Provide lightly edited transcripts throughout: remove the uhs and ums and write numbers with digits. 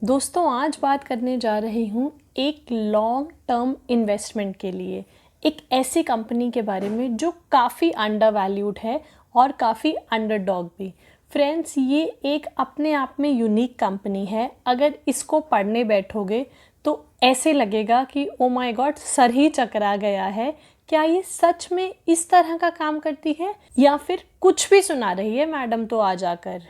दोस्तों आज बात करने जा रही हूँ एक लॉन्ग टर्म इन्वेस्टमेंट के लिए एक ऐसी कंपनी के बारे में जो काफ़ी अंडर वैल्यूड है और काफ़ी अंडरडॉग भी। फ्रेंड्स, ये एक अपने आप में यूनिक कंपनी है। अगर इसको पढ़ने बैठोगे तो ऐसे लगेगा कि ओ माय गॉड, सर ही चकरा गया है। क्या ये सच में इस तरह का काम करती है या फिर कुछ भी सुना रही है मैडम तो आ जाकर।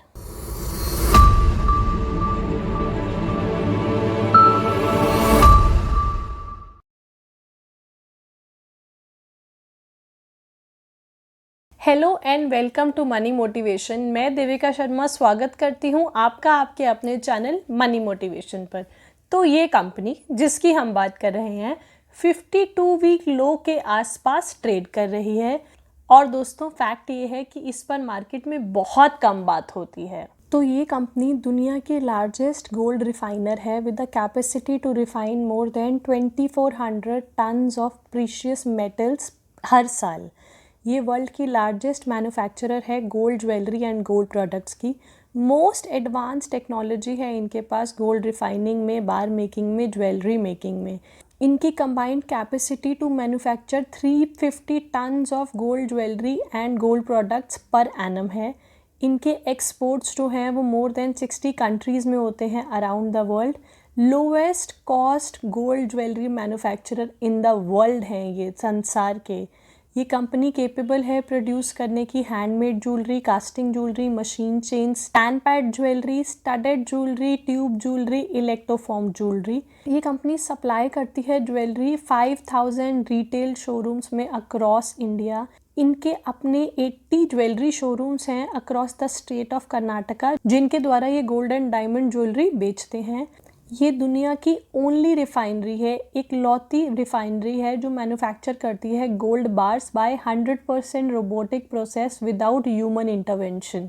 Hello and welcome to money motivation. मैं देविका शर्मा स्वागत करती हूँ आपका आपके अपने चैनल मनी मोटिवेशन पर। तो ये कंपनी जिसकी हम बात कर रहे हैं 52 वीक लो के आसपास ट्रेड कर रही है। और दोस्तों फैक्ट ये है कि इस पर मार्केट में बहुत कम बात होती है। तो ये कंपनी दुनिया की लार्जेस्ट गोल्ड रिफाइनर है with the capacity to refine more than 2400 tonnes of precious metals हर साल। ये वर्ल्ड की लार्जेस्ट मैन्युफैक्चरर है gold jewellery and gold products की। मोस्ट एडवांस टेक्नोलॉजी है इनके पास गोल्ड रिफाइनिंग में, बार मेकिंग में, ज्वेलरी मेकिंग में। इनकी combined capacity to manufacture 350 tonnes of gold jewellery and gold products per annum है। इनके एक्सपोर्ट्स जो हैं वो मोर देन 60 कंट्रीज़ में होते हैं around the world. Lowest cost gold jewellery manufacturer in the world हैं ये संसार के। ये कंपनी केपेबल है प्रोड्यूस करने की handmade jewellery, casting jewellery, machine chain, stand pad jewellery, studded jewellery, tube jewellery, electroform jewellery. ये कंपनी सप्लाई करती है ज्वेलरी 5000 रिटेल शोरूम्स में अक्रॉस इंडिया। इनके अपने 80 ज्वेलरी शोरूम्स हैं across the state of Karnataka जिनके द्वारा ये गोल्ड एंड डायमंड ज्वेलरी बेचते हैं। ये दुनिया की ओनली रिफाइनरी है, एक लौती रिफाइनरी है जो मैन्युफैक्चर करती है gold bars by 100% robotic process without human intervention.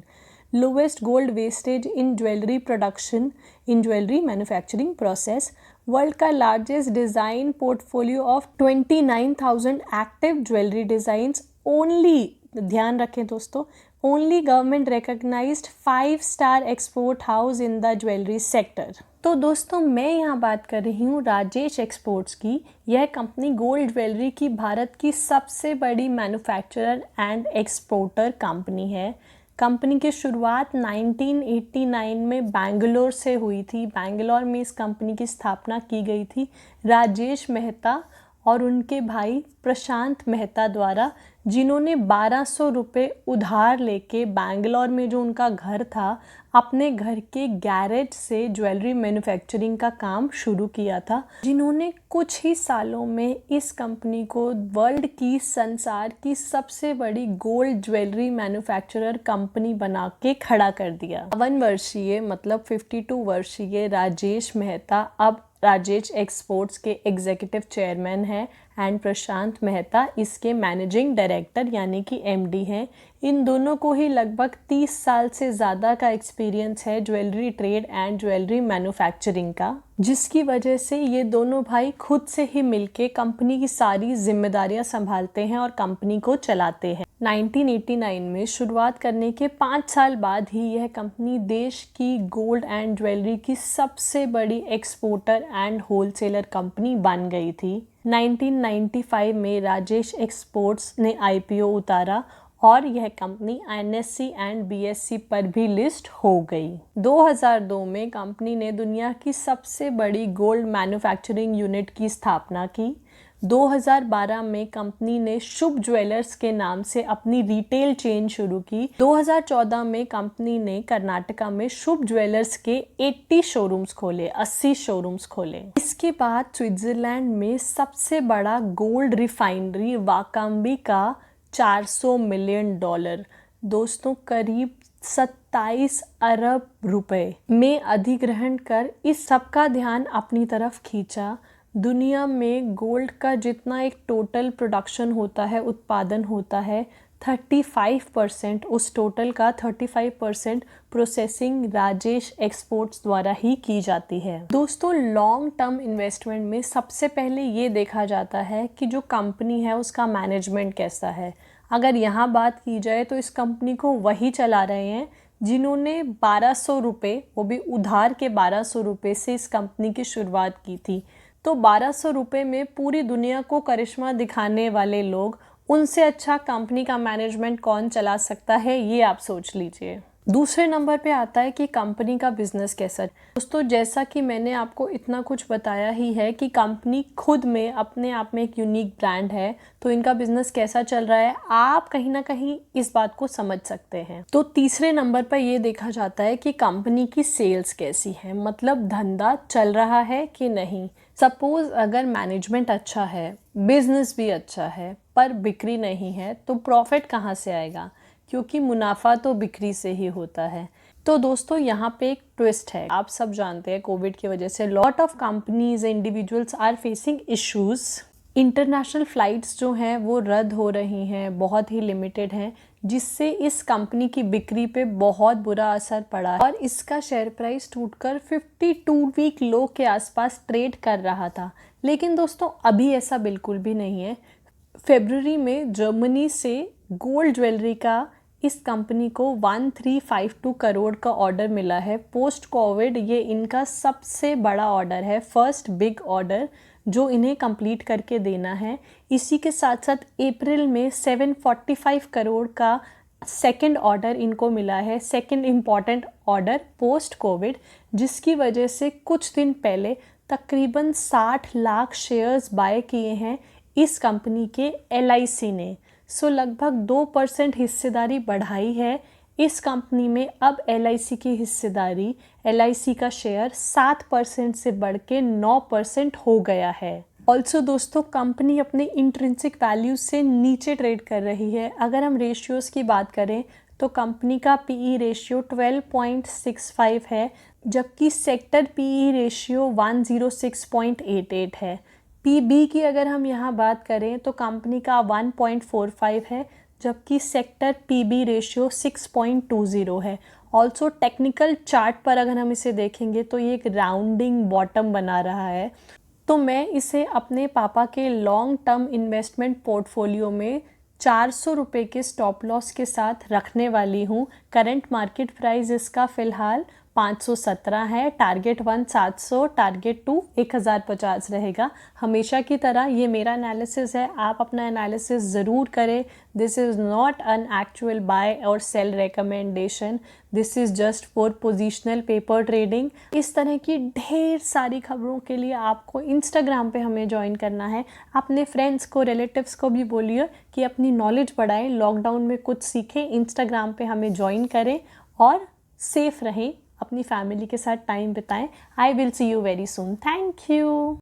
Lowest gold wastage in jewellery production in jewellery manufacturing process. World का largest design portfolio of 29,000 active jewellery designs only, ध्यान रखें दोस्तों, ओनली गवर्नमेंट रिकग्नाइज्ड 5-स्टार export house in the jewellery sector. तो दोस्तों मैं यहाँ बात कर रही हूँ राजेश एक्सपोर्ट्स की। यह कंपनी गोल्ड ज्वेलरी की भारत की सबसे बड़ी मैन्युफैक्चरर एंड एक्सपोर्टर कंपनी है। कंपनी की शुरुआत 1989 में बैंगलोर से हुई थी। बैंगलोर में इस कंपनी की स्थापना की गई थी राजेश मेहता और उनके भाई प्रशांत मेहता द्वारा, जिन्होंने 1200 रुपये उधार लेके बैंगलोर में जो उनका घर था अपने घर के गैरेज से ज्वेलरी मैन्युफैक्चरिंग का काम शुरू किया था, जिन्होंने कुछ ही सालों में इस कंपनी को वर्ल्ड की, संसार की सबसे बड़ी गोल्ड ज्वेलरी मैन्युफैक्चरर कंपनी बना के खड़ा कर दिया। 52 वर्षीय मतलब 52 वर्षीय राजेश मेहता अब राजेश एक्सपोर्ट्स के एग्जीक्यूटिव चेयरमैन हैं एंड प्रशांत मेहता इसके मैनेजिंग डायरेक्टर यानी कि एमडी हैं। इन दोनों को ही लगभग 30 साल से ज़्यादा का एक्सपीरियंस है jewellery trade and jewellery manufacturing का, जिसकी वजह से ये दोनों भाई खुद से ही मिलके कंपनी की सारी जिम्मेदारियां संभालते हैं और कंपनी को चलाते हैं। 1989 में शुरुआत करने के 5 साल बाद ही यह कंपनी देश की गोल्ड एंड ज्वेलरी की सबसे बड़ी एक्सपोर्टर एंड होलसेलर कंपनी बन गई थी। 1995 में राजेश एक्सपोर्ट्स ने आईपीओ उतारा और यह कंपनी एनएससी एंड बीएससी पर भी लिस्ट हो गई। 2002 में कंपनी ने दुनिया की सबसे बड़ी गोल्ड मैन्युफैक्चरिंग यूनिट की स्थापना की। 2012 में कंपनी ने शुभ ज्वेलर्स के नाम से अपनी रिटेल चेन शुरू की। 2014 में कंपनी ने कर्नाटका में शुभ ज्वेलर्स के 80 शोरूम्स खोले, 80 शोरूम्स खोले। इसके बाद स्विट्जरलैंड में सबसे बड़ा गोल्ड रिफाइनरी वाकाम्बी का 400 मिलियन डॉलर, दोस्तों करीब 27 अरब रुपए में अधिग्रहण कर इस सबका ध्यान अपनी तरफ खींचा। दुनिया में गोल्ड का जितना एक टोटल प्रोडक्शन होता है, उत्पादन होता है, 35% उस टोटल का 35% प्रोसेसिंग राजेश एक्सपोर्ट्स द्वारा ही की जाती है। दोस्तों लॉन्ग टर्म इन्वेस्टमेंट में सबसे पहले ये देखा जाता है कि जो कंपनी है उसका मैनेजमेंट कैसा है। अगर यहाँ बात की जाए तो इस कंपनी को वही चला रहे हैं जिन्होंने 1200 रुपये, वो भी उधार के 1200 रुपये से इस कंपनी की शुरुआत की थी। तो 1200 रुपये में पूरी दुनिया को करिश्मा दिखाने वाले लोग, उनसे अच्छा कंपनी का मैनेजमेंट कौन चला सकता है, ये आप सोच लीजिए। दूसरे नंबर पे आता है कि कंपनी का बिजनेस कैसा है। दोस्तों, जैसा कि मैंने आपको इतना कुछ बताया ही है कि कंपनी खुद में अपने आप में एक यूनिक ब्रांड है, तो इनका बिजनेस कैसा चल रहा है आप कहीं ना कहीं इस बात को समझ सकते हैं। तो तीसरे नंबर पर ये देखा जाता है कि कंपनी की सेल्स कैसी है, मतलब धंधा चल रहा है कि नहीं। सपोज अगर मैनेजमेंट अच्छा है, बिजनेस भी अच्छा है, पर बिक्री नहीं है, तो प्रॉफिट कहाँ से आएगा, क्योंकि मुनाफा तो बिक्री से ही होता है। तो दोस्तों, यहाँ पे एक ट्विस्ट है। आप सब जानते हैं कोविड की वजह से lot of companies individuals are facing issues. International flights जो हैं वो रद्द हो रही हैं, बहुत ही लिमिटेड हैं, जिससे इस कंपनी की बिक्री पे बहुत बुरा असर पड़ा और इसका शेयर प्राइस टूटकर 52 वीक लो के आसपास ट्रेड कर रहा था। लेकिन दोस्तों, अभी ऐसा बिल्कुल भी नहीं है। फरवरी में जर्मनी से गोल्ड ज्वेलरी का इस कंपनी को 1352 करोड़ का ऑर्डर मिला है। पोस्ट कोविड ये इनका सबसे बड़ा ऑर्डर है, फर्स्ट बिग ऑर्डर जो इन्हें कंप्लीट करके देना है। इसी के साथ साथ अप्रैल में 745 करोड़ का सेकंड ऑर्डर इनको मिला है, second important order post Covid, जिसकी वजह से कुछ दिन पहले तकरीबन 60 लाख शेयर्स बाय किए हैं इस कंपनी के LIC ने। सो लगभग 2% हिस्सेदारी बढ़ाई है इस कंपनी में। अब LIC की हिस्सेदारी, LIC का शेयर 7% से बढ़ के 9% हो गया है। ऑल्सो दोस्तों, कंपनी अपने इंट्रिंसिक वैल्यू से नीचे ट्रेड कर रही है। अगर हम रेशियोज़ की बात करें तो कंपनी का PE रेशियो 12.65 है, जबकि सेक्टर PE रेशियो 106.88 है। PB की अगर हम यहाँ बात करें तो कंपनी का 1.45 है, जबकि सेक्टर PB रेशियो 6.20 है। ऑल्सो टेक्निकल चार्ट पर अगर हम इसे देखेंगे तो ये एक राउंडिंग बॉटम बना रहा है। तो मैं इसे अपने पापा के लॉन्ग टर्म इन्वेस्टमेंट पोर्टफोलियो में 400 रुपये के स्टॉप लॉस के साथ रखने वाली हूँ। करंट मार्केट प्राइस इसका फ़िलहाल 517 है। टारगेट 1 700, टारगेट 2 1050 रहेगा। हमेशा की तरह ये मेरा एनालिसिस है, आप अपना एनालिसिस ज़रूर करें। This is not an actual buy और sell recommendation, this is just for positional paper trading. इस तरह की ढेर सारी खबरों के लिए आपको इंस्टाग्राम पे हमें ज्वाइन करना है। अपने फ्रेंड्स को, रिलेटिव्स को भी बोलिए कि अपनी नॉलेज बढ़ाएं, लॉकडाउन में कुछ सीखें, इंस्टाग्राम पे हमें ज्वाइन करें और सेफ रहें, अपनी फैमिली के साथ टाइम बिताएं। I will see you very soon. Thank you.